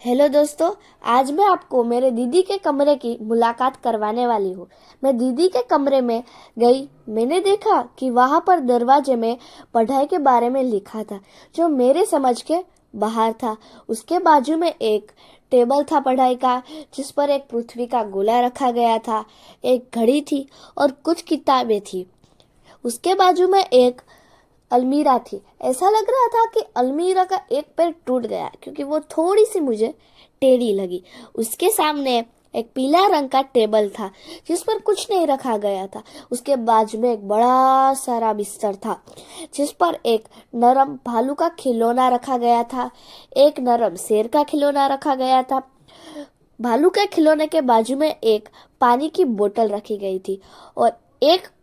Hello दोस्तों। आज मैं आपको मेरे दीदी के कमरे की मुलाकात करवाने वाली हूँ। मैं दीदी के कमरे में गई। मैंने देखा कि वहाँ पर दरवाजे में पढ़ाई के बारे में लिखा था, जो मेरे समझ के बाहर था। उसके बाजू में एक टेबल था पढ़ाई का, जिस पर एक पृथ्वी का गोला रखा गया था, एक घड़ी थी और कुछ किताबें थी। उसके बाजू में एक अलमीरा थी। ऐसा लग रहा था कि अलमीरा का एक पैर टूट गया, क्योंकि वो थोड़ी सी मुझे टेढ़ी लगी। उसके सामने एक पीला रंग का टेबल था, जिस पर कुछ नहीं रखा गया था। उसके बाजू में एक बड़ा सारा बिस्तर था, जिस पर एक नरम भालू का खिलौना रखा गया था, एक नरम शेर का खिलौना रखा गया था। भालू के खिलौने के बाजू में एक पानी की बोतल रखी गई थी और एक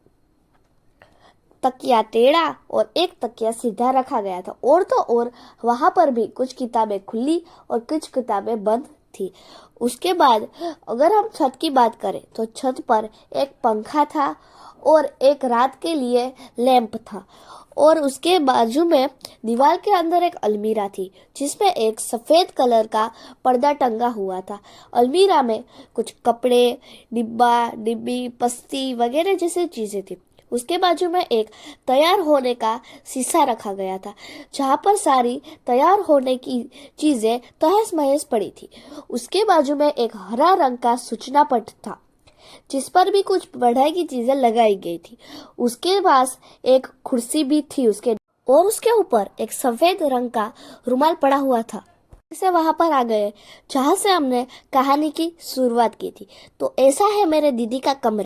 तकिया टेढ़ा और एक तकिया सीधा रखा गया था। और वहां पर भी कुछ किताबें खुली और कुछ किताबें बंद थी। उसके बाद अगर हम छत की बात करें तो छत पर एक पंखा था और एक रात के लिए लैंप था। और उसके बाजू में दीवार के अंदर एक अलमीरा थी, जिसमें एक सफेद कलर का पर्दा टंगा हुआ था। अलमीरा में कुछ कपड़े, डिब्बा डिब्बी, पस्ती वगैरह जैसी चीजें थी। उसके बाजू में एक तैयार होने का शीशा रखा गया था, जहाँ पर सारी तैयार होने की चीजें तहस महस पड़ी थी। उसके बाजू में एक हरा रंग का सूचना पट था, जिस पर भी कुछ पढ़ाई की चीजें लगाई गई थी। उसके पास एक कुर्सी भी थी और उसके ऊपर एक सफेद रंग का रुमाल पड़ा हुआ था। से वहां पर आ गए जहां से हमने कहानी की शुरुआत की थी। तो ऐसा है मेरे दीदी का कमरा।